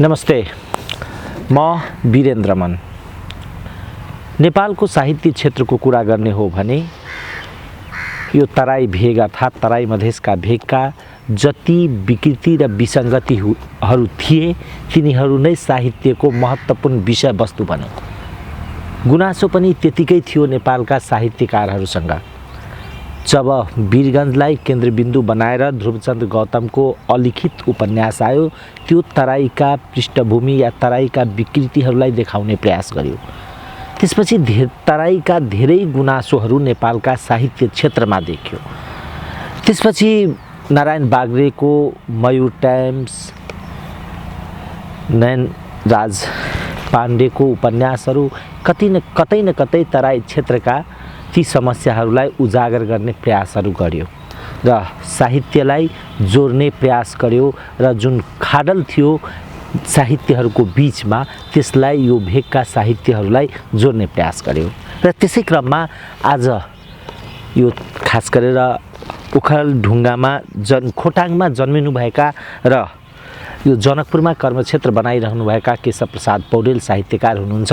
नमस्ते, म वीरेन्द्र मन। नेपालको साहित्य क्षेत्रको कुरा गर्ने हो भने यो तराई भेग अर्थात् तराई मधेसका भेगका जति विकृति र विसङ्गतिहरू थिए तिनीहरू नै साहित्यको महत्त्वपूर्ण विषयवस्तु बने। गुनासो पनि त्यतिकै थियो नेपालका साहित्यकारहरूसँग। जब वीरगन्जलाई केन्द्रबिन्दु बनाएर ध्रुवचन्द्र गौतमको अलिखित उपन्यास आयो, त्यो तराईका पृष्ठभूमि या तराईका विकृतिहरूलाई देखाउने प्रयास गर्यो। त्यसपछि तराईका धेरै गुनासोहरू नेपालका साहित्य क्षेत्रमा देखियो। त्यसपछि नारायण बाग्रेको मयूर टाइम्स, नयनराज पाण्डेको उपन्यासहरू कतै न कतै तराई क्षेत्रका ती समस्याहरूलाई उजागर गर्ने प्रयासहरू गर्यो र साहित्यलाई जोड्ने प्रयास गर्यो र जुन खाडल थियो साहित्यहरूको बीचमा त्यसलाई यो भेगका साहित्यहरूलाई जोड्ने प्रयास गर्यो। र त्यसै क्रममा आज यो खास गरेर ओखलढुङ्गामा खोटाङमा जन्मिनुभएका र यो जनकपुरमा कर्मक्षेत्र बनाइरहनुभएका केशव प्रसाद पौडेल साहित्यकार हुनुहुन्छ।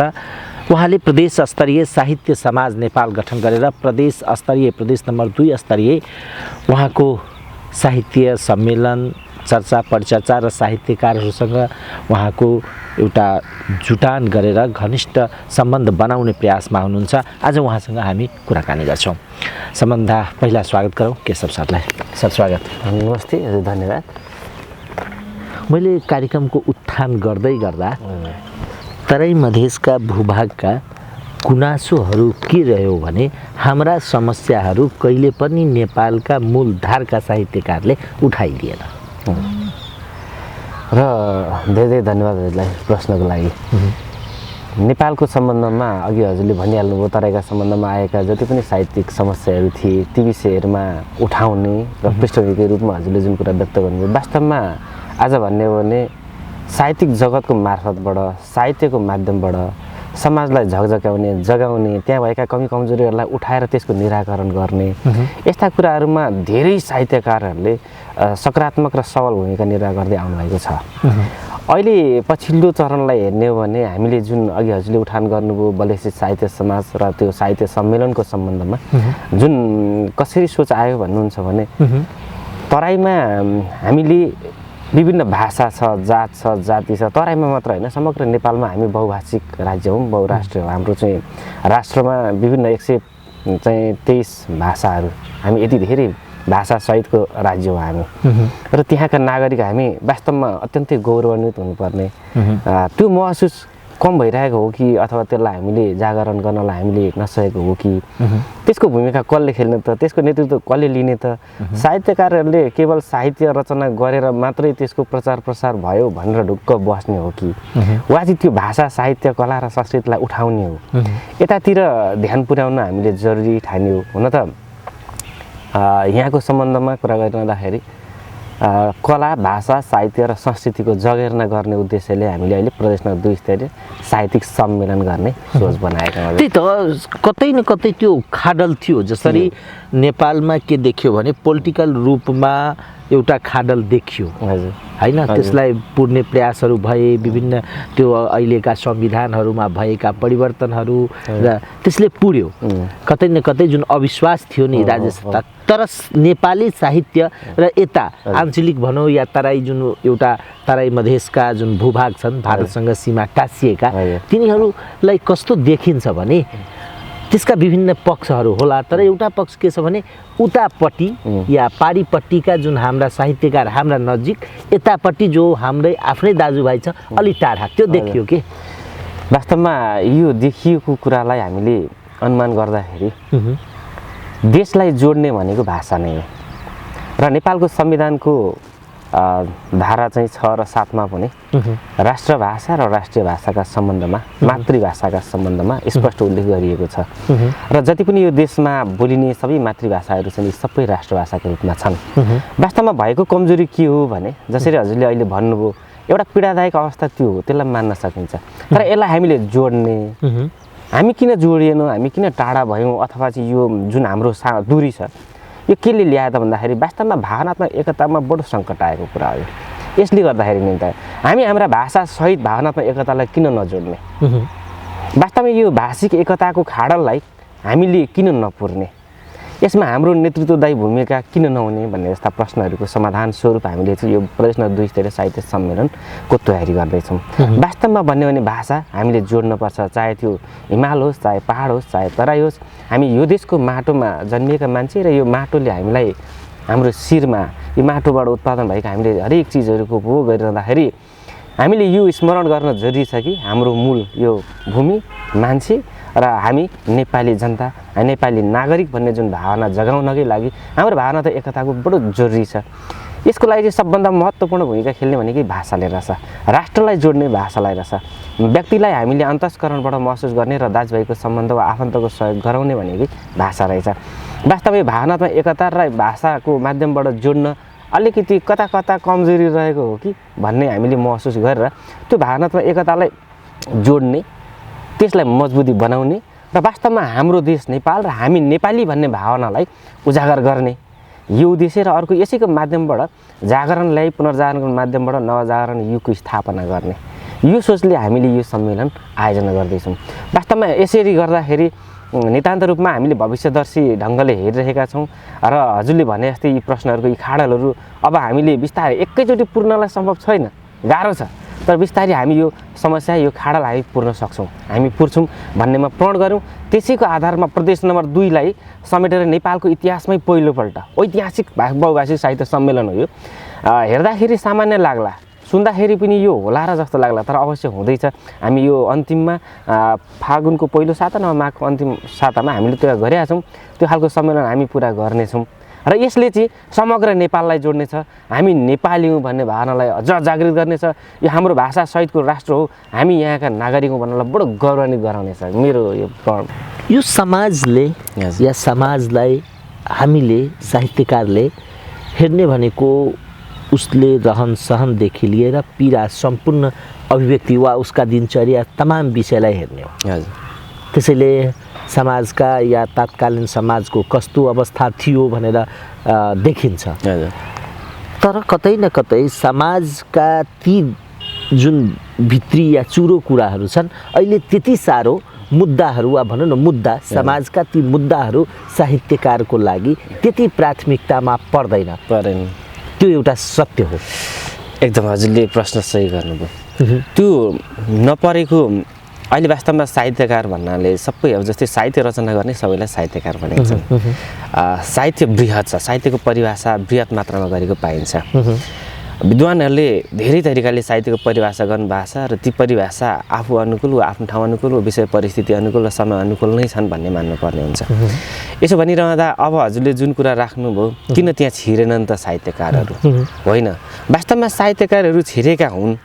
उहाँले प्रदेश स्तरीय साहित्य समाज नेपाल गठन गरेर प्रदेश नम्बर 2 स्तरीय उहाँको साहित्य सम्मेलन, चर्चा परिचर्चा र साहित्यकारहरूसँग उहाँको एउटा जुटान गरेर घनिष्ठ सम्बन्ध बनाउने प्रयासमा हुनुहुन्छ। आज उहाँसँग हामी कुराकानी गर्छौँ। सबभन्दा पहिला स्वागत गरौँ केशव सरलाई। सर स्वागत। नमस्ते, धन्यवाद। मैले कार्यक्रमको उत्थान गर्दै गर्दा तराई मधेसका भूभागका गुनासोहरू के रह्यो भने हाम्रा समस्याहरू कहिले पनि नेपालका मूलधारका साहित्यकारले उठाइदिएन। र धेरै धन्यवाद हजुरलाई प्रश्नको लागि। नेपालको सम्बन्धमा अघि हजुरले भनिहाल्नुभयो, तराईका सम्बन्धमा आएका जति पनि साहित्यिक समस्याहरू थिए ती विषयहरूमा उठाउने र पृष्ठभूमिको रूपमा हजुरले जुन कुरा व्यक्त गर्नुभयो, वास्तवमा आज भन्ने हो भने साहित्यिक जगतको मार्फतबाट, साहित्यको माध्यमबाट समाजलाई झकझक्याउने, जगाउने, त्यहाँ भएका कमी कमजोरीहरूलाई उठाएर त्यसको निराकरण गर्ने, यस्ता कुराहरूमा धेरै साहित्यकारहरूले सकारात्मक र सबल भूमिका निर्वाह गर्दै आउनुभएको छ। अहिले पछिल्लो चरणलाई हेर्ने हो भने हामीले जुन अघि हजुरले उठान गर्नुभयो बलेसित साहित्य समाज र त्यो साहित्य सम्मेलनको सम्बन्धमा जुन कसरी सोच आयो भन्नुहुन्छ भने तराईमा हामीले विभिन्न भाषा छ, जात छ, जाति छ। तराईमा मात्र होइन, समग्र नेपालमा हामी बहुभाषिक राज्य हौँ, बहुराष्ट्रिय हौँ। हाम्रो चाहिँ राष्ट्रमा विभिन्न 123 भाषाहरू, हामी यति धेरै भाषा सहितको राज्य हो हामी। र त्यहाँका नागरिक हामी वास्तवमा अत्यन्तै गौरवान्वित हुनुपर्ने। त्यो महसुस कम भइरहेको हो कि अथवा त्यसलाई हामीले जागरण गर्नलाई हामीले नसकेको हो कि त्यसको भूमिका कसले खेल्ने त, त्यसको नेतृत्व कसले लिने त? साहित्यकारहरूले केवल साहित्य रचना गरेर मात्रै त्यसको प्रचार प्रसार भयो भनेर ढुक्क बस्ने हो कि वा चाहिँ त्यो भाषा, साहित्य, कला र संस्कृतिलाई उठाउने हो? यतातिर ध्यान पुर्याउन हामीले जरुरी ठान्यो। हुन त यहाँको सम्बन्धमा कुरा गरिरहँदाखेरि कला, भाषा, साहित्य र संस्कृतिको जगेर्ना गर्ने उद्देश्यले हामीले अहिले प्रदेश नम्बर 2 स्तरीय साहित्यिक सम्मेलन गर्ने सोच बनाएका छौँ। त्यही त, कतै न कतै त्यो खाडल थियो। जसरी नेपालमा के देखियो भने पोलिटिकल रूपमा एउटा खाडल देखियो हैन, त्यसलाई पुर्ने प्रयासहरू भए, विभिन्न त्यो अहिलेका संविधानहरूमा भएका परिवर्तनहरू र त्यसले पुर्यो कतै न कतै जुन अविश्वास थियो नि राज्य सत्ता। तर नेपाली साहित्य र यता आञ्चलिक भनौँ या तराई जुन एउटा तराई मधेसका जुन भूभाग छन् भारतसँग सीमा टाँसिएका, तिनीहरूलाई कस्तो देखिन्छ भने त्यसका विभिन्न पक्षहरू होला। तर एउटा पक्ष के छ भने उतापट्टि या पारिपट्टिका जुन हाम्रा साहित्यकार हाम्रा नजिक, यतापट्टि जो हाम्रै आफ्नै दाजुभाइ छ अलि टाढा, त्यो देखियो कि वास्तवमा यो देखिएको कुरालाई हामीले अनुमान गर्दाखेरि देशलाई जोड्ने भनेको भाषा नै हो। र नेपालको संविधानको धारा चाहिँ 6 र 7 मा पनि राष्ट्रभाषा र राष्ट्रिय भाषाका सम्बन्धमा, मातृभाषाका सम्बन्धमा स्पष्ट उल्लेख गरिएको छ। र जति पनि यो देशमा बोलिने सबै मातृभाषाहरू छन्, यी सबै राष्ट्रभाषाका रूपमा छन्। वास्तवमा भएको कमजोरी के हो भने जसरी हजुरले अहिले भन्नुभयो, एउटा पीडादायक अवस्था त्यो हो, त्यसलाई मान्न सकिन्छ। तर यसलाई हामीले जोड्ने, हामी किन जोडिएनौँ, हामी किन टाढा भयौँ, अथवा चाहिँ यो जुन हाम्रो दूरी छ यो केले ल्यायो त भन्दाखेरि वास्तवमा भावनात्मक एकतामा बडो सङ्कट आएको कुरा हो। यसले गर्दाखेरि नि त हामी हाम्रा भाषासहित भावनात्मक एकतालाई किन नजोड्ने, वास्तवमा यो भाषिक एकताको खाडललाई हामीले किन नपुर्ने, यसमा हाम्रो नेतृत्वदायी भूमिका किन नहुने भन्ने जस्ता प्रश्नहरूको समाधान स्वरूप हामीले चाहिँ यो प्रदेश नम्बर 2 स्तरीय साहित्य सम्मेलनको तयारी गर्दैछौँ। वास्तवमा भन्यो भने भाषा हामीले जोड्नुपर्छ, चाहे त्यो हिमाल होस्, चाहे पहाड होस्, चाहे तराई होस्। हामी यो देशको माटोमा जन्मिएका मान्छे र यो माटोले हामीलाई हाम्रो शिरमा यो माटोबाट उत्पादन भएको हामीले हरेक चिजहरूको उपभोग गरिरहँदाखेरि हामीले यो स्मरण गर्न जरुरी छ कि हाम्रो मूल यो भूमि, मान्छे र हामी नेपाली जनता, नेपाली नागरिक भन्ने जुन भावना जगाउनकै लागि हाम्रो भावना त एकताको बडो जरुरी छ। यसको लागि चाहिँ सबभन्दा महत्त्वपूर्ण भूमिका खेल्ने भनेकै भाषाले रहेछ, राष्ट्रलाई जोड्ने भाषालाई रहेछ। व्यक्तिलाई हामीले अन्तस्करणबाट महसुस गर्ने र दाजुभाइको सम्बन्ध वा आफन्तको सहयोग गराउने भनेकै भाषा रहेछ। वास्तवमा भावनात्मक एकता र भाषाको माध्यमबाट जोड्न अलिकति कता कता कमजोरी रहेको हो कि भन्ने हामीले महसुस गरेर त्यो भावनात्मक एकतालाई जोड्ने, त्यसलाई मजबुती बनाउने र वास्तवमा हाम्रो देश नेपाल र हामी नेपाली भन्ने भावनालाई उजागर गर्ने यो उद्देश्य र अर्को यसैको माध्यमबाट जागरण ल्याई पुनर्जागरणको माध्यमबाट नवजागरण युगको स्थापना गर्ने यो सोचले हामीले यो सम्मेलन आयोजना गर्दैछौँ। वास्तवमा यसरी गर्दाखेरि नितान्त रूपमा हामीले भविष्यदर्शी ढङ्गले हेरिरहेका छौँ र हजुरले भने जस्तै यी प्रश्नहरूको यी खाडलहरू अब हामीले बिस्तारै एकैचोटि पूर्णलाई सम्भव छैन, गाह्रो छ, तर बिस्तारै हामी यो समस्या यो खाडल हामी पुर्न सक्छौँ, हामी पुर्छौँ भन्नेमा प्रण गऱ्यौँ। त्यसैको आधारमा प्रदेश नम्बर 2 लाई समेटेर नेपालको इतिहासमै पहिलोपल्ट ऐतिहासिक बहुभाषिक साहित्य सम्मेलन हो यो। हेर्दाखेरि सामान्य लाग्ला, सुन्दाखेरि पनि यो होला र जस्तो लाग्ला, तर अवश्य हुँदैछ। हामी यो अन्तिममा फागुनको पहिलो साता नभए माघको अन्तिम सातामा हामीले त्यो गरेका छौँ। त्यो खालको सम्मेलन हामी पुरा गर्नेछौँ र यसले चाहिँ समग्र नेपाललाई जोड्नेछ, हामी नेपाली हौँ भन्ने भावनालाई अझ जागृत गर्नेछ। यो हाम्रो भाषा सहितको राष्ट्र हो, हामी यहाँका नागरिक हौँ भन्नलाई बडो गौरवान्वित गराउनेछ मेरो यो समाजले या समाजलाई हामीले साहित्यकारले हेर्ने भनेको उसले रहन सहनदेखि लिएर पीडा सम्पूर्ण अभिव्यक्ति वा उसका दिनचर्या तमाम विषयलाई हेर्ने हो। त्यसैले समाजका या तत्कालीन समाजको कस्तो अवस्था थियो भनेर देखिन्छ। तर कतै न कतै समाजका ती जुन भित्री या चुरो कुराहरू छन्, अहिले त्यति साह्रो मुद्दाहरू वा भनौँ न मुद्दा, समाजका ती मुद्दाहरू साहित्यकारको लागि त्यति प्राथमिकतामा पर्दैन। त्यो एउटा सत्य हो। एकदम हजुरले प्रश्न सही गर्नुभयो। त्यो नपरेको अहिले वास्तवमा साहित्यकार भन्नाले सबै अब जस्तै साहित्य रचना गर्ने सबैलाई साहित्यकार भनेको छ। साहित्य बृहत छ, साहित्यको परिभाषा बृहत मात्रामा गरेको पाइन्छ। विद्वानहरूले धेरै तरिकाले साहित्यको परिभाषा गर्नु भएको छ र ती परिभाषा आफू अनुकूल वा आफ्नो ठाउँ अनुकूल वा विषय परिस्थिति अनुकूल र समय अनुकूल नै छन् भन्ने मान्नुपर्ने हुन्छ। यसो भनिरहँदा अब हजुरले जुन कुरा राख्नुभयो, किन त्यहाँ छिरेनन् त साहित्यकारहरू? होइन, वास्तवमा साहित्यकारहरू छिरेका हुन्,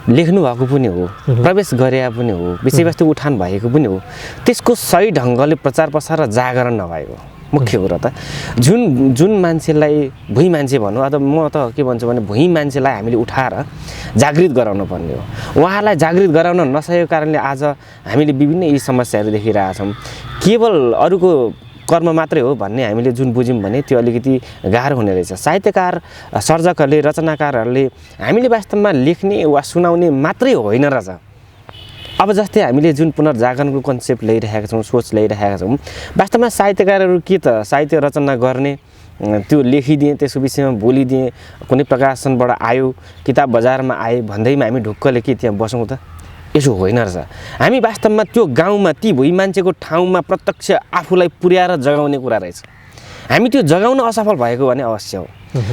लेख्नु भएको पनि हो, प्रवेश गरेका पनि हो, विषयवस्तु उठान भएको पनि हो। त्यसको सही ढङ्गले प्रचार प्रसार र जागरण नभएको मुख्य कुरो त जुन मान्छेलाई भुइँ मान्छे भनौँ, अथवा म त के भन्छु भने भुइँ मान्छेलाई हामीले उठाएर जागृत गराउनु पर्ने हो। उहाँलाई जागृत गराउन नसकेको कारणले आज हामीले विभिन्न यी समस्याहरू देखिरहेका छौँ। केवल अरूको कर्म मात्रै हो भन्ने हामीले जुन बुझ्यौँ भने त्यो अलिकति गाह्रो हुने रहेछ। साहित्यकार सर्जकहरूले रचनाकारहरूले हामीले वास्तवमा लेख्ने वा सुनाउने मात्रै होइन रहेछ। अब जस्तै हामीले जुन पुनर्जागरणको कन्सेप्ट ल्याइरहेका छौँ, सोच ल्याइरहेका छौँ, वास्तवमा साहित्यकारहरू के त साहित्य रचना गर्ने, त्यो लेखिदिएँ, त्यसको विषयमा बोलिदिएँ, कुनै प्रकाशनबाट आयो, किताब बजारमा आए भन्दैमा हामी ढुक्कले के त्यहाँ बसौँ त? यसो होइन रहेछ। हामी वास्तवमा त्यो गाउँमा ती भुइँ मान्छेको ठाउँमा प्रत्यक्ष आफूलाई पुर्याएर जगाउने कुरा रहेछ। हामी त्यो जगाउन असफल भएको भने अवश्य हो।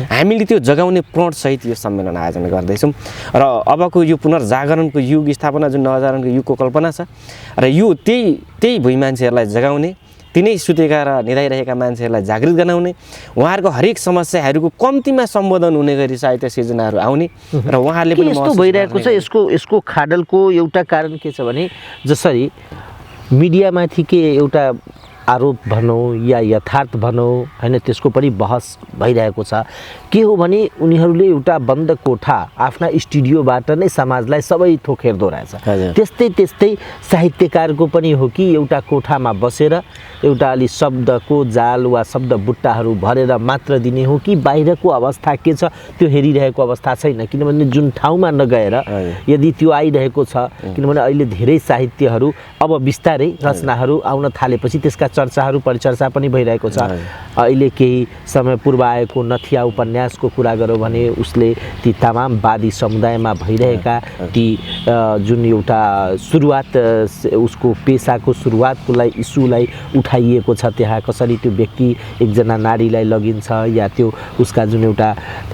हामीले त्यो जगाउने प्रणसहित यो सम्मेलन आयोजना गर्दैछौँ र अबको यो पुनर्जागरणको युग स्थापना जुन नवजागरणको युगको कल्पना छ र यो त्यही भुइँ मान्छेहरूलाई जगाउने, तिनै सुतेका र निदाइरहेका मान्छेहरूलाई जागृत गराउने, उहाँहरूको हरेक समस्याहरूको कम्तीमा सम्बोधन हुने गरी साहित्य सिर्जनाहरू आउने र उहाँहरूले पनि यस्तो भइरहेको छ। यसको खाडलको एउटा कारण के छ भने जसरी मिडियामाथि के एउटा आरोप भनौँ या यथार्थ भनौँ हैन, त्यसको पनि बहस भइरहेको छ। के हो भने उनीहरूले एउटा बन्द कोठा आफ्ना स्टुडियोबाट नै समाजलाई सबै थोक हेर्दो रहेछ। त्यस्तै त्यस्तै साहित्यकारको पनि हो कि एउटा कोठामा बसेर एउटा अलि शब्दको जाल वा शब्द बुट्टाहरू भरेर मात्र दिने हो कि बाहिरको अवस्था के छ त्यो हेरिरहेको अवस्था छैन। किनभने जुन ठाउँमा नगएर यदि त्यो आइरहेको छ, किनभने अहिले धेरै साहित्यहरू अब बिस्तारै रचनाहरू आउन थालेपछि त्यसका चर्चाहरू परिचर्चा पनि भइरहेको छ। अहिले केही समय पूर्व आएको नथिया उपन्यासको कुरा गरौँ भने उसले ती तमाम वादी समुदायमा भइरहेका ती जुन एउटा सुरुवात उसको पेसाको सुरुवातको लागि इस्युलाई उठाइएको छ, त्यहाँ कसरी त्यो व्यक्ति एकजना नारीलाई लगिन्छ या त्यो उसका जुन एउटा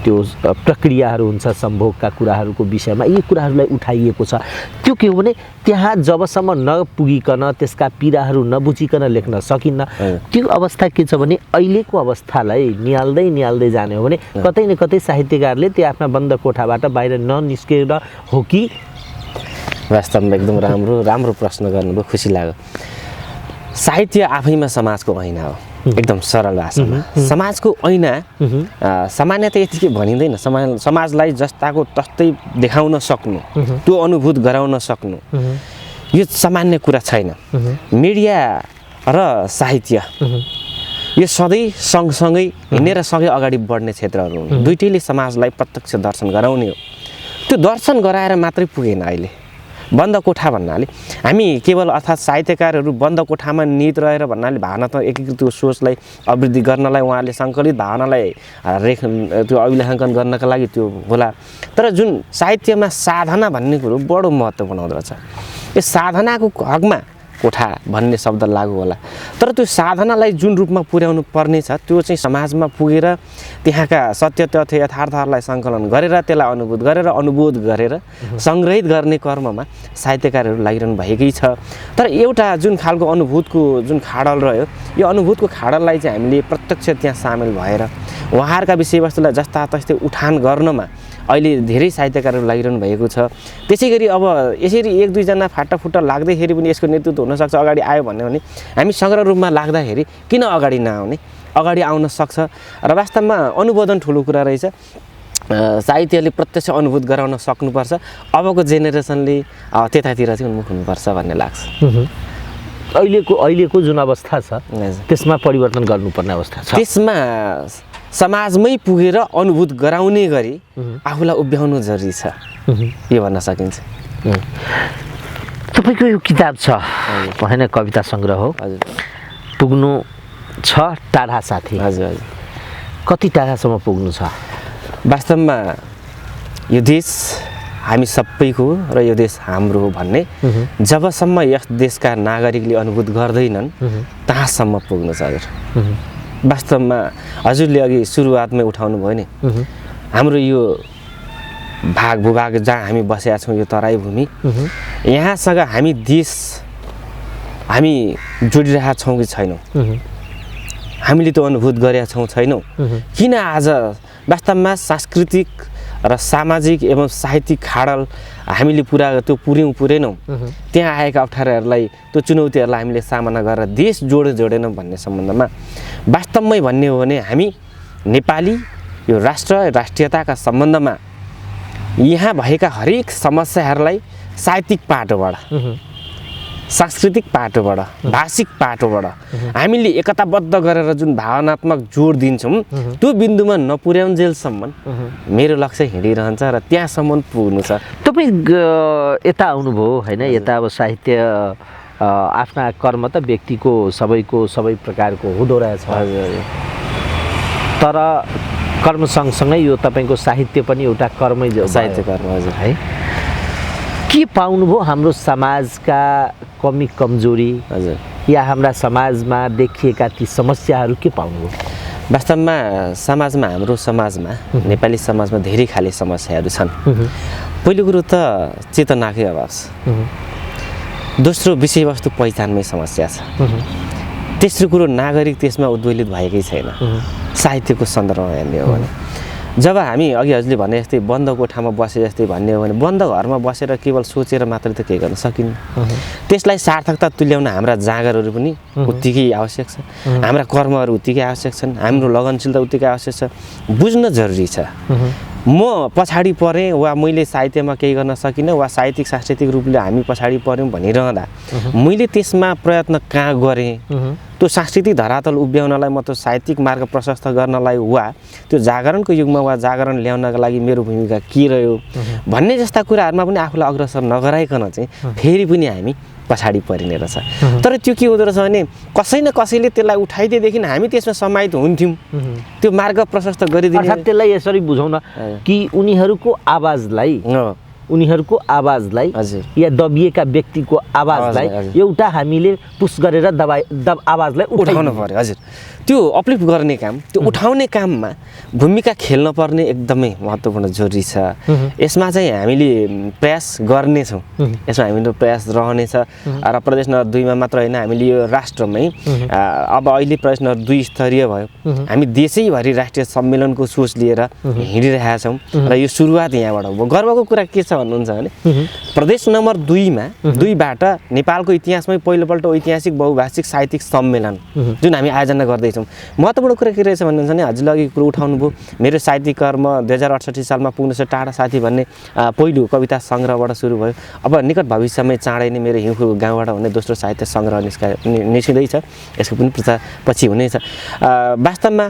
त्यो प्रक्रियाहरू हुन्छ सम्भोगका कुराहरूको विषयमा यी कुराहरूलाई उठाइएको छ। त्यो के हो भने त्यहाँ जबसम्म नपुगिकन त्यसका पीडाहरू नबुझिकन लेख्न सकिन्न। त्यो अवस्था के छ भने अहिलेको अवस्थालाई निहाल्दै जाने हो भने कतै न कतै साहित्यकारले त्यो आफ्ना बन्द कोठाबाट बाहिर ननिस्केर हो कि? वास्तवमा एकदम राम्रो प्रश्न गर्नुभयो, खुसी लाग्यो। साहित्य आफैमा समाजको ऐना हो, एकदम सरल भाषामा। समाजको ऐना सामान्यतः यतिकै भनिँदैन। समाजलाई जस्ताको तस्तै देखाउन सक्नु, त्यो अनुभूत गराउन सक्नु यो सामान्य कुरा छैन। मिडिया र साहित्य यो सधैँ सँगसँगै हिँडेर सँगै अगाडि बढ्ने क्षेत्रहरू हुन्। दुईटैले समाजलाई प्रत्यक्ष दर्शन गराउने हो। त्यो दर्शन गराएर मात्रै पुगेन। अहिले बन्द कोठा भन्नाले हामी केवल अर्थात् साहित्यकारहरू बन्द कोठामा निहित रहेर भन्नाले भावनात्मक एकीकृत सोचलाई अभिवृद्धि गर्नलाई, उहाँले सङ्कलित भावनालाई त्यो अभिलेखाङ्कन गर्नका लागि त्यो होला। तर जुन साहित्यमा साधना भन्ने कुरो बडो महत्त्व बनाउँदो रहेछ। यो साधनाको हकमा कोठा भन्ने शब्द लागु होला। तर त्यो साधनालाई जुन रूपमा पुर्याउनु पर्ने छ त्यो चाहिँ समाजमा पुगेर त्यहाँका सत्य तथ्य यथार्थहरूलाई सङ्कलन गरेर त्यसलाई अनुभूत गरेर अनुबोध गरेर सङ्ग्रहित गर्ने कर्ममा साहित्यकारहरू लागिरहनु भएकै छ। तर एउटा जुन खालको अनुभूतको जुन खाडल रह्यो, यो अनुभूतको खाडललाई चाहिँ हामीले प्रत्यक्ष त्यहाँ सामेल भएर उहाँहरूका विषयवस्तुलाई जस्ता तस्तै उठान गर्नमा अहिले धेरै साहित्यकारहरू लागिरहनु भएको छ। त्यसै गरी अब यसरी एक दुईजना फाटाफुट्टा लाग्दैखेरि पनि यसको नेतृत्व हुनसक्छ, अगाडि आयो भने हामी समग्र रूपमा लाग्दाखेरि किन अगाडि नआउने, अगाडि आउन सक्छ। र वास्तवमा अनुमोदन ठुलो कुरा रहेछ। साहित्यले प्रत्यक्ष अनुभूत गराउन सक्नुपर्छ। अबको जेनेरेसनले त्यतातिर चाहिँ उन्मुख हुनुपर्छ भन्ने लाग्छ। अहिलेको जुन अवस्था छ त्यसमा परिवर्तन गर्नुपर्ने अवस्था छ। त्यसमा समाजमै पुगेर अनुभूत गराउने गरी आफूलाई उभ्याउनु जरुरी छ, यो भन्न सकिन्छ। तपाईँको यो किताब छ होइन, कविता सङ्ग्रह हो। हजुर। पुग्नु छ टाढा साथी। हजुर हजुर। कति टाढासम्म पुग्नु छ? वास्तवमा यो देश हामी सबैको र यो देश हाम्रो हो भन्ने जबसम्म यस देशका नागरिकले अनुभूत गर्दैनन् तहाँसम्म पुग्नु छ। हजुर वास्तवमा हजुरले अघि सुरुवातमै उठाउनु भयो नि, हाम्रो यो भूभाग जहाँ हामी बसेका छौँ, यो तराई भूमि, यहाँसँग हामी जोडिरहेका छौँ कि छैनौँ, हामीले त्यो अनुभूत गरेका छौँ छैनौँ। किन आज वास्तवमा सांस्कृतिक र सामाजिक एवं साहित्यिक खाडल हामीले पुर्याउँ त्यहाँ आएका अप्ठ्याराहरूलाई, त्यो चुनौतीहरूलाई हामीले सामना गरेर देश जोडेनौँ भन्ने सम्बन्धमा वास्तवमै भन्ने हो भने हामी नेपाली यो राष्ट्रियताका सम्बन्धमा यहाँ भएका हरेक समस्याहरूलाई साहित्यिक पाटोबाट, सांस्कृतिक पाटोबाट, भाषिक पाटोबाट हामीले एकताबद्ध गरेर जुन भावनात्मक जोड दिन्छौँ त्यो बिन्दुमा नपुर्याउन्जेलसम्म मेरो लक्ष्य हिँडिरहन्छ र त्यहाँसम्म पुग्नु छ। तपाईँ यता आउनुभयो होइन, यता अब साहित्य आफ्ना कर्म त व्यक्तिको सबै प्रकारको हुँदो रहेछ। तर कर्म सँगसँगै यो तपाईँको साहित्य पनि एउटा कर्मै साहित्य कर्म। हजुर है। के पाउनुभयो हाम्रो समाजका कमी कमजोरी या हाम्रा समाजमा देखिएका ती समस्याहरू के पाउनुभयो? वास्तवमा हाम्रो समाजमा नेपाली समाजमा धेरै खाले समस्याहरू छन्। पहिलो कुरो त चेतनाकै अभाव छ। दोस्रो विषयवस्तु पहिचानमै समस्या छ। तेस्रो कुरो नागरिक त्यसमा उद्वेलित भएकै छैन साहित्यको सन्दर्भमा हेर्ने हो भने। जब हामी अघि हजुरले भने जस्तै बन्द कोठामा बसे जस्तै भन्ने हो भने बन्द घरमा बसेर केवल सोचेर मात्रै त केही गर्न सकिन्न। त्यसलाई सार्थकता तुल्याउन हाम्रा जागरहरू पनि उत्तिकै आवश्यक छ, हाम्रा कर्महरू उत्तिकै आवश्यक छन्, हाम्रो लगनशीलता उत्तिकै आवश्यक छ। बुझ्न जरुरी छ म पछाडि परेँ वा मैले साहित्यमा केही गर्न सकिनँ वा साहित्यिक सांस्कृतिक रूपले हामी पछाडि पऱ्यौँ भनिरहँदा मैले त्यसमा प्रयत्न कहाँ गरेँ, त्यो सांस्कृतिक धरातल उभ्याउनलाई म त्यो साहित्यिक मार्ग प्रशस्त गर्नलाई वा त्यो जागरणको युगमा वा जागरण ल्याउनका लागि मेरो भूमिका के रह्यो भन्ने जस्ता कुराहरूमा पनि आफूलाई अग्रसर नगराइकन चाहिँ फेरि पनि हामी पछाडि परिने रहेछ। तर त्यो के हुँदो रहेछ भने कसै न कसैले त्यसलाई उठाइदिएदेखि हामी त्यसमा समाहित हुन्थ्यौँ, त्यो मार्ग प्रशस्त गरिदिने। अर्थात् त्यसलाई यसरी बुझाउन कि उनीहरूको आवाजलाई या दबिएका व्यक्तिको आवाजलाई एउटा हामीले पुस गरेर आवाजलाई उठाउनु पर्यो। हजुर, त्यो अपलिफ्ट गर्ने काम, त्यो उठाउने काममा भूमिका खेल्न पर्ने एकदमै महत्त्वपूर्ण जरुरी छ। यसमा चाहिँ हामीले प्रयास गर्नेछौँ, यसमा हाम्रो प्रयास रहनेछ। र प्रदेश नम्बर 2 मा मात्र होइन, हामीले यो राष्ट्रमै अब अहिले प्रदेश नम्बर 2 स्तरीय भयो, हामी देशैभरि राष्ट्रिय सम्मेलनको सोच लिएर हिँडिरहेका छौँ र यो सुरुवात यहाँबाट हो। गर्वको कुरा के छ भन्नुहुन्छ भने प्रदेश नम्बर 2 मा 2 बाट नेपालको इतिहासमै पहिलोपल्ट ऐतिहासिक बहुभाषिक साहित्यिक सम्मेलन जुन हामी आयोजना गर्दैछौँ। महत्त्वपूर्ण कुरा के रहेछ भन्नुहुन्छ भने हजुरले अघि कुरो उठाउनु भयो, मेरो साहित्यिक कर्म 2068 सालमा पुग्नेछ टाढा साथी भन्ने पहिलो कविता सङ्ग्रहबाट सुरु भयो। अब निकट भविष्यमै चाँडै नै मेरो हिउँको गाउँबाट हुने दोस्रो साहित्य सङ्ग्रह निस्किँदैछ, यसको पनि प्रचार पछि हुनेछ। वास्तवमा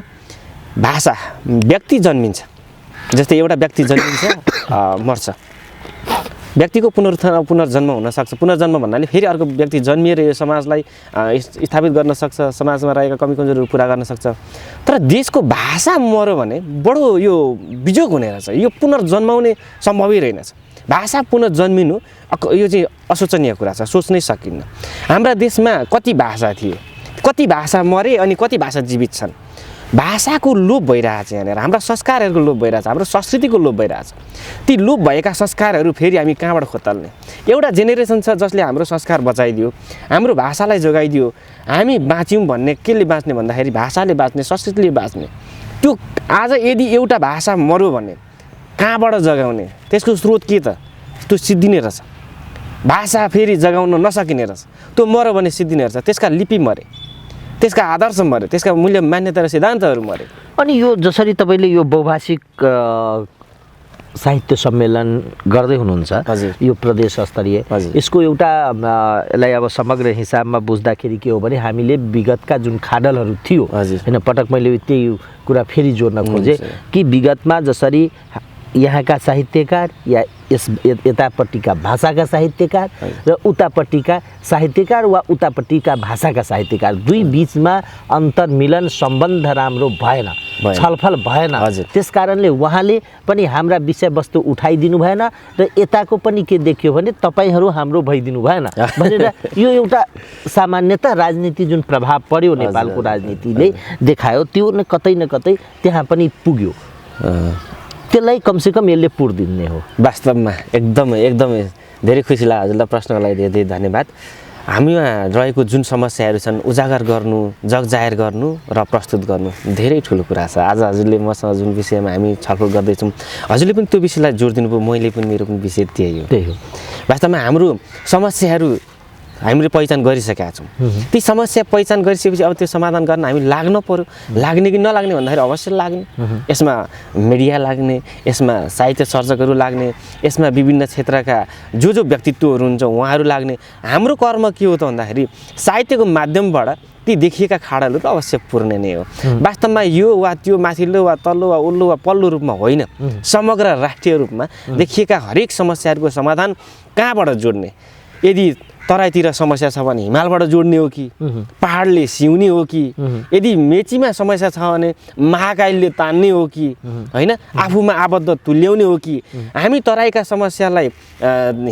भाषा व्यक्ति जन्मिन्छ, जस्तै एउटा व्यक्ति जन्मिन्छ मर्छ, व्यक्तिको पुनर्जन्म हुनसक्छ। पुनर्जन्म भन्नाले फेरि अर्को व्यक्ति जन्मिएर यो समाजलाई स्थापित गर्न सक्छ, समाजमा रहेका कमी कमजोरीहरू पुरा गर्न सक्छ। तर देशको भाषा मर्यो भने बडो यो बिजोग हुने रहेछ, यो पुनर्जन्माउने सम्भवै रहेनछ। भाषा पुनर्जन्मिनु यो चाहिँ असोचनीय कुरा छ, सोच्नै सकिन्न। हाम्रा देशमा कति भाषा थिए, कति भाषा मरे अनि कति भाषा जीवित छन्। भाषाको लोप भइरहेछ, यहाँनिर हाम्रा संस्कारहरूको लोप भइरहेछ, हाम्रो संस्कृतिको लोप भइरहेछ। ती लोप भएका संस्कारहरू फेरि हामी कहाँबाट खोतल्ने? एउटा जेनेरेसन छ जसले हाम्रो संस्कार बचाइदियो, हाम्रो भाषालाई जोगाइदियो, हामी बाँच्यौँ भन्ने केले बाँच्ने भन्दाखेरि भाषाले बाँच्ने, संस्कृतिले बाँच्ने। त्यो आज यदि एउटा भाषा मर्यो भने कहाँबाट जगाउने? त्यसको स्रोत के त? त्यो सिद्धिने रहेछ। भाषा फेरि जगाउन नसकिने रहेछ, त्यो मर्यो भने सिद्धिने रहेछ। त्यसका लिपि मरे, त्यसका आदर्श मरे, त्यसका मूल्य मान्यता र सिद्धान्तहरू मरे। अनि यो जसरी तपाईँले यो बहुभाषिक साहित्य सम्मेलन गर्दै हुनुहुन्छ, यो प्रदेश स्तरीय, यसको एउटा यसलाई अब समग्र हिसाबमा बुझ्दाखेरि के हो भने हामीले विगतका जुन खाडलहरू थियो होइन, पटक मैले त्यही कुरा फेरि जोड्न खोजेँ कि विगतमा जसरी यहाँका साहित्यकार या यतापट्टिका भाषाका साहित्यकार र उतापट्टिका साहित्यकार वा उतापट्टिका भाषाका साहित्यकार दुई बीचमा अन्तर्मिलन सम्बन्ध राम्रो भएन, छलफल भएन। त्यस कारणले उहाँले पनि हाम्रा विषयवस्तु उठाइदिनु भएन र यताको पनि के देखियो भने तपाईहरू हाम्रो भइदिनु भएन भनेर यो एउटा सामान्यतः राजनीति जुन प्रभाव पर्यो नेपालको राजनीतिले देखायो त्यो कतै न कतै त्यहाँ पनि पुग्यो। त्यसलाई कमसेकम यसले पुर्दिने हो। वास्तवमा एकदमै धेरै खुसी लाग्यो हजुरलाई प्रश्नको लागि धेरै धेरै धन्यवाद। हामीमा रहेको जुन समस्याहरू छन् उजागर गर्नु, जगजाहेर गर्नु र प्रस्तुत गर्नु धेरै ठुलो कुरा छ। आज हजुरले मसँग जुन विषयमा हामी छलफल गर्दैछौँ, हजुरले पनि त्यो विषयलाई जोड दिनुभयो, मैले पनि, मेरो पनि विषय त्यही हो। वास्तवमा हाम्रो समस्याहरू हामीले पहिचान गरिसकेका छौँ। ती समस्या पहिचान गरिसकेपछि अब त्यो समाधान गर्न हामी लाग्न पर्यो। लाग्ने कि नलाग्ने भन्दाखेरि अवश्य लाग्ने। यसमा मिडिया लाग्ने, यसमा साहित्य सर्जकहरू लाग्ने, यसमा विभिन्न क्षेत्रका जो व्यक्तित्वहरू हुन्छ उहाँहरू लाग्ने। हाम्रो कर्म के हो त भन्दाखेरि साहित्यको माध्यमबाट ती देखिएका खाडलहरू अवश्य पुर्ने नै हो। वास्तवमा यो वा त्यो माथिल्लो वा तल्लो वा उल्लो वा पल्लो रूपमा होइन, समग्र राष्ट्रिय रूपमा देखिएका हरेक समस्याहरूको समाधान कहाँबाट जोड्ने? यदि तराईतिर समस्या छ भने हिमालबाट जोड्ने हो कि पहाडले सिउने हो कि? यदि मेचीमा समस्या छ भने महाकालले तान्ने हो कि होइन, आफूमा आबद्ध तुल्याउने हो कि? हामी तराईका समस्यालाई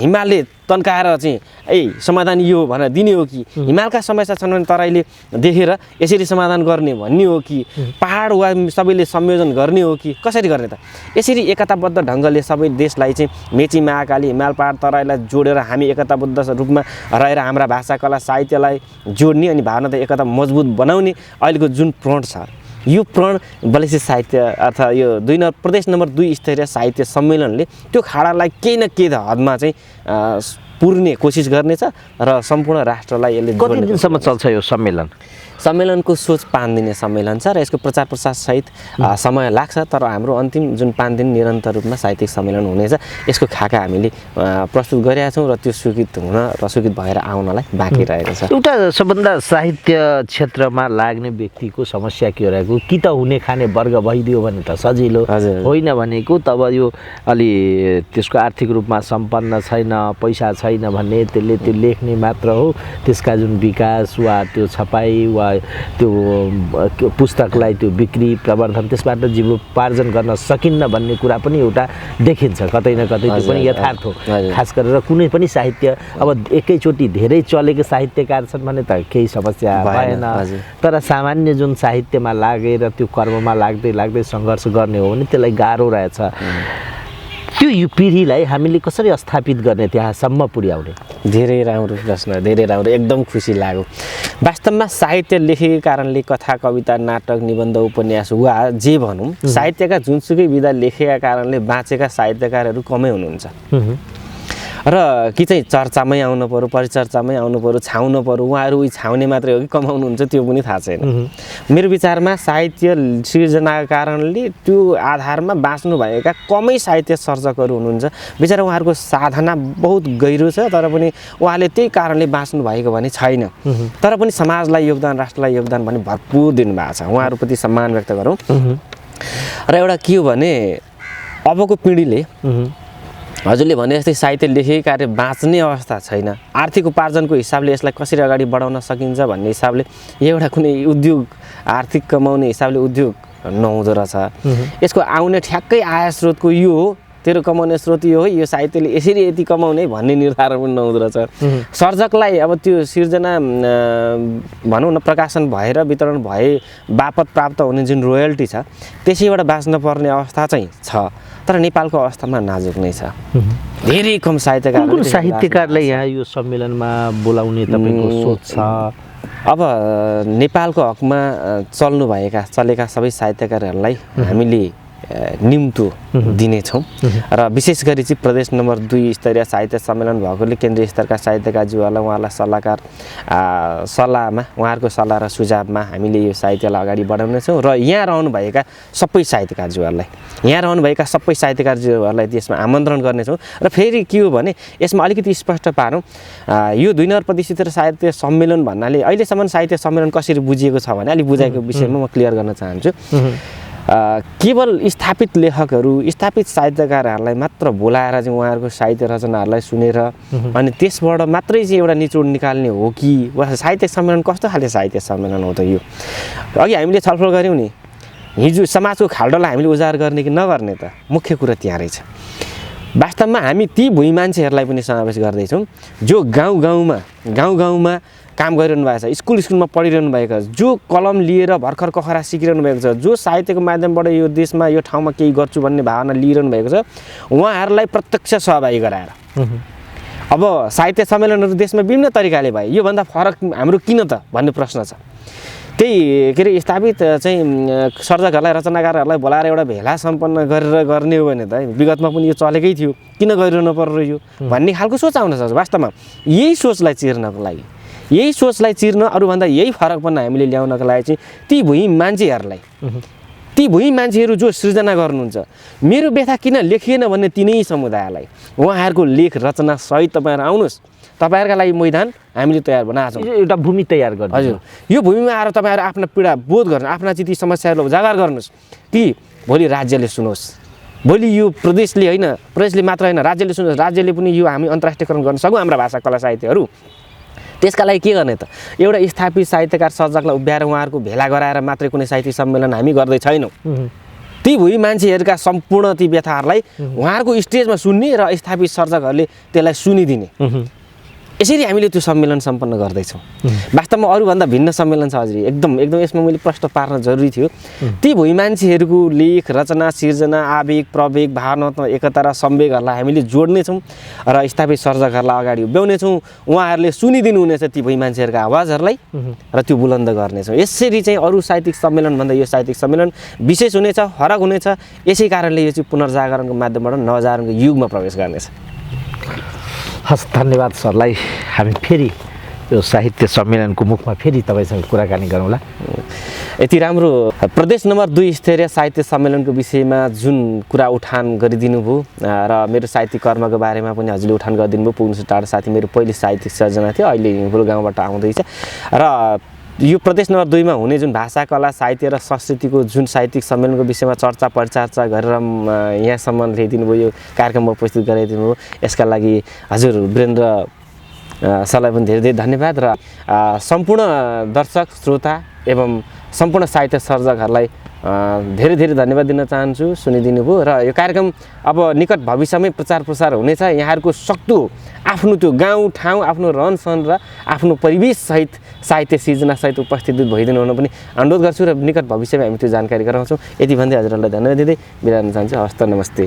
हिमालले तन्काएर चाहिँ समाधान यो भनेर दिने हो कि? हिमालका समस्या छन् भने तराईले देखेर यसरी समाधान गर्ने भन्ने हो कि? पहाड वा सबैले संयोजन गर्ने हो कि? कसरी गर्ने त? यसरी एकताबद्ध ढङ्गले सबै देशलाई चाहिँ मेची महाकाली हिमाल पहाड तराईलाई जोडेर हामी एकताबद्ध रूपमा रहेर हाम्रा भाषा कला साहित्यलाई जोड्ने अनि भावनात्मक एकता मजबुत बनाउने अहिलेको जुन फ्रन्ट छ यो प्रण बलेसी साहित्य अर्थात् यो प्रदेश नम्बर 2 स्तरीय साहित्य सम्मेलनले त्यो खाडालाई केही न केही हदमा चाहिँ पुर्ने कोसिस गर्नेछ र सम्पूर्ण राष्ट्रलाई यसले कति दिनसम्म चल्छ यो सम्मेलनको सोच 5 दिने सम्मेलन छ र यसको प्रचार प्रसार सहित समय लाग्छ, तर हाम्रो अन्तिम जुन 5 दिन निरन्तर रूपमा साहित्यिक सम्मेलन हुनेछ यसको खाका हामीले प्रस्तुत गरेका छौँ र त्यो स्वीकृत हुन र स्वीकृत भएर आउनलाई बाँकी रहेको छ। एउटा सबभन्दा साहित्य क्षेत्रमा लाग्ने व्यक्तिको समस्या के रहेको, कि त हुने खाने वर्ग भइदियो भने त सजिलो, होइन भनेको तब यो अलि त्यसको आर्थिक रूपमा सम्पन्न छैन, पैसा छैन भन्ने त्यसले त्यो लेख्ने मात्र हो, त्यसका जुन विकास वा त्यो छपाई वा त्यो पुस्तकलाई त्यो बिक्री प्रवर्धन त्यसबाट जीवोपार्जन गर्न सकिन्न भन्ने कुरा पनि एउटा देखिन्छ कतै न कतै। त्यो पनि यथार्थ हो। खास गरेर कुनै पनि साहित्य अब एकैचोटि धेरै चलेको साहित्यकार छन् भने त केही समस्या भएन, तर सामान्य जुन साहित्यमा लागेर त्यो कर्ममा लाग्दै लाग्दै सङ्घर्ष गर्ने हो भने त्यसलाई गाह्रो रहेछ। त्यो यो पिँढीलाई हामीले कसरी स्थापित गर्ने, त्यहाँसम्म पुर्याउने? धेरै राम्रो प्रश्न, धेरै राम्रो, एकदम खुसी लाग्यो। वास्तवमा साहित्य लेखेको कारणले कथा कविता नाटक निबन्ध उपन्यास वा जे भनौँ साहित्यका जुनसुकै विधा लेखेका कारणले बाँचेका साहित्यकारहरू कमै हुनुहुन्छ र कि चाहिँ चर्चामै आउनु पर्यो, परिचर्चामै आउनु पर्यो, छाउनु पर्यो, उहाँहरू उही छाउने मात्रै हो कि कमाउनुहुन्छ त्यो पनि थाहा छैन। मेरो विचारमा साहित्य सिर्जनाका कारणले त्यो आधारमा बाँच्नु भएका कमै साहित्य सर्जकहरू हुनुहुन्छ। बिचरा उहाँहरूको साधना बहुत गहिरो छ, तर पनि उहाँले त्यही कारणले बाँच्नु भएको भने छैन, तर पनि समाजलाई योगदान राष्ट्रलाई योगदान भने भरपुर दिनुभएको छ। उहाँहरूप्रति सम्मान व्यक्त गरौँ। र एउटा के हो भने अबको पिँढीले हजुरले भने जस्तै साहित्य लेखेकै कार्य बाँच्ने अवस्था छैन, आर्थिक उपार्जनको हिसाबले यसलाई कसरी अगाडि बढाउन सकिन्छ भन्ने हिसाबले एउटा कुनै उद्योग आर्थिक कमाउने हिसाबले उद्योग नहुँदो रहेछ। यसको आउने ठ्याक्कै आय स्रोतको यो हो, तेरो कमाउने स्रोत यो हो, यो साहित्यले यसरी यति कमाउने भन्ने निर्धारण पनि नहुँदो रहेछ। सर्जकलाई अब त्यो सिर्जना भनौँ न प्रकाशन भएर वितरण भए बापत प्राप्त हुने जुन रोयल्टी छ त्यसैबाट बाँच्न पर्ने अवस्था चाहिँ छ, तर नेपालको अवस्थामा नाजुक नै छ। धेरै कम साहित्यकारलाई यहाँ यो सम्मेलनमा बोलाउने तपाईँको सोच छ? अब नेपालको हकमा चलेका सबै साहित्यकारहरूलाई हामीले निम्तो दिनेछौँ र विशेष गरी चाहिँ प्रदेश नम्बर 2 स्तरीय साहित्य सम्मेलन भएकोले केन्द्रीय स्तरका साहित्यकारज्यूहरूलाई उहाँलाई सल्लाहमा उहाँहरूको सल्लाह र सुझावमा हामीले यो साहित्यलाई अगाडि बढाउनेछौँ र यहाँ रहनुभएका सबै साहित्यकारज्यूहरूलाई त्यसमा आमन्त्रण गर्नेछौँ। र फेरि के हो भने यसमा अलिकति स्पष्ट पारौँ, यो 2 नम्बर प्रतिष्ठित साहित्य सम्मेलन भन्नाले अहिलेसम्म साहित्य सम्मेलन कसरी बुझिएको छ भने अलिक बुझाएको विषयमा म क्लियर गर्न चाहन्छु। केवल स्थापित लेखकहरू स्थापित साहित्यकारहरूलाई मात्र बोलाएर चाहिँ उहाँहरूको साहित्य रचनाहरूलाई सुनेर अनि त्यसबाट मात्रै चाहिँ एउटा निचोड निकाल्ने हो कि वा साहित्य सम्मेलन कस्तो खाले साहित्य सम्मेलन हो त? यो अघि हामीले छलफल गऱ्यौँ नि, हिजो समाजको खाल्डोलाई हामीले उजागर गर्ने कि नगर्ने त मुख्य कुरा त्यहाँ रहेछ। वास्तवमा हामी ती भुइँ मान्छेहरूलाई पनि समावेश गर्दैछौँ जो गाउँ-गाउँमा काम गरिरहनु भएको छ, स्कुलमा पढिरहनु भएको छ, जो कलम लिएर भर्खर कखरा सिकिरहनु भएको छ, जो साहित्यको माध्यमबाट यो देशमा यो ठाउँमा केही गर्छु भन्ने भावना लिइरहनु भएको छ, उहाँहरूलाई प्रत्यक्ष सहभागी गराएर अब साहित्य सम्मेलनहरू देशमा विभिन्न तरिकाले भए, योभन्दा फरक हाम्रो किन त भन्ने प्रश्न छ। त्यही के अरे स्थापित चाहिँ सर्जकहरूलाई रचनाकारहरूलाई बोलाएर एउटा भेला सम्पन्न गरेर गर्ने हो भने त विगतमा पनि यो चलेकै थियो, किन गरिरहनु पर्यो यो भन्ने खालको सोच आउन सक्छ। वास्तवमा यही सोचलाई चिर्न अरूभन्दा यही फरकपन हामीले ल्याउनको लागि चाहिँ ती भुइँ मान्छेहरू जो सृजना गर्नुहुन्छ, मेरो व्यथा किन लेखिएन भन्ने तिनै समुदायलाई उहाँहरूको लेख रचना सहित तपाईँहरू आउनुहोस्, तपाईँहरूका लागि मैदान हामीले तयार बनाएको छौँ, एउटा भूमि तयार गर्नु। हजुर, यो भूमिमा आएर तपाईँहरू आफ्ना पीडा बोध गर्नु, आफ्ना चिती समस्याहरूलाई उजागर गर्नुहोस् कि भोलि राज्यले सुनोस्, भोलि यो प्रदेशले मात्र होइन राज्यले सुनोस्, राज्यले पनि यो हामी अन्तर्राष्ट्रियकरण गर्न सकौँ हाम्रा भाषा कला साहित्यहरू। त्यसका लागि के गर्ने त? एउटा स्थापित साहित्यकार सर्जकलाई उभ्याएर उहाँहरूको भेला गराएर मात्रै कुनै साहित्यिक सम्मेलन हामी गर्दै छैनौँ। ती भुइँ मान्छेहरूका सम्पूर्ण ती व्यथाहरूलाई उहाँहरूको स्टेजमा सुन्ने र स्थापित सर्जकहरूले त्यसलाई सुनिदिने यसरी हामीले त्यो सम्मेलन सम्पन्न गर्दैछौँ। वास्तवमा अरूभन्दा भिन्न सम्मेलन छ हजुर, एकदम एकदम यसमा मैले प्रश्न पार्न जरुरी थियो। ती भुइँ मान्छेहरूको लेख, रचना, सिर्जना, आवेग, प्रवेग, भावनात्मक एकता र संवेगहरूलाई हामीले जोड्नेछौँ र स्थापित सर्जकहरूलाई अगाडि उभ्याउनेछौँ। उहाँहरूले सुनिदिनु हुनेछ ती भुइँ मान्छेहरूका आवाजहरूलाई र त्यो बुलन्द गर्नेछौँ। यसरी चाहिँ अरू साहित्यिक सम्मेलनभन्दा यो साहित्यिक सम्मेलन विशेष हुनेछ, फरक हुनेछ। यसै कारणले यो चाहिँ पुनर्जागरणको माध्यमबाट नवजागरणको युगमा प्रवेश गर्नेछ। हस्, धन्यवाद सरलाई। हामी फेरि यो साहित्य सम्मेलनको मुखमा फेरि तपाईँसँग कुराकानी गरौँला। यति राम्रो प्रदेश नम्बर 2 स्तरीय साहित्य सम्मेलनको विषयमा जुन कुरा उठान गरिदिनु भयो र मेरो साहित्यिक कर्मको बारेमा पनि हजुरले उठान गरिदिनु भयो। पुग्नु टाढा साथी मेरो पहिलो साहित्यिक सर्जना थियो, अहिले हिङपुल गाउँबाट आउँदैछ। र यो प्रदेश नम्बर 2 मा हुने जुन भाषा, कला, साहित्य र संस्कृतिको जुन साहित्यिक सम्मेलनको विषयमा चर्चा परिचर्चा गरेर यहाँसम्म ल्याइदिनु भयो, यो कार्यक्रममा उपस्थित गराइदिनु भयो, यसका लागि हजुर वीरेन्द्र सरलाई पनि धेरै धेरै धन्यवाद। र सम्पूर्ण दर्शक श्रोता एवं सम्पूर्ण साहित्य सर्जकहरूलाई धेरै धेरै धन्यवाद दिन चाहन्छु, सुनिदिनु भयो। र यो कार्यक्रम अब निकट भविष्यमै प्रचार प्रसार हुनेछ। यहाँहरूको सक्दो आफ्नो त्यो गाउँ ठाउँ, आफ्नो रहनसहन र आफ्नो परिवेशसहित साहित्य सिर्जनासहित उपस्थित भइदिनु हुन पनि अनुरोध गर्छु र निकट भविष्यमा हामी त्यो जानकारी गराउँछौँ। यति भन्दै हजुरहरूलाई धन्यवाद दिँदै बिदा हुन चाहन्छु। हस्त, नमस्ते।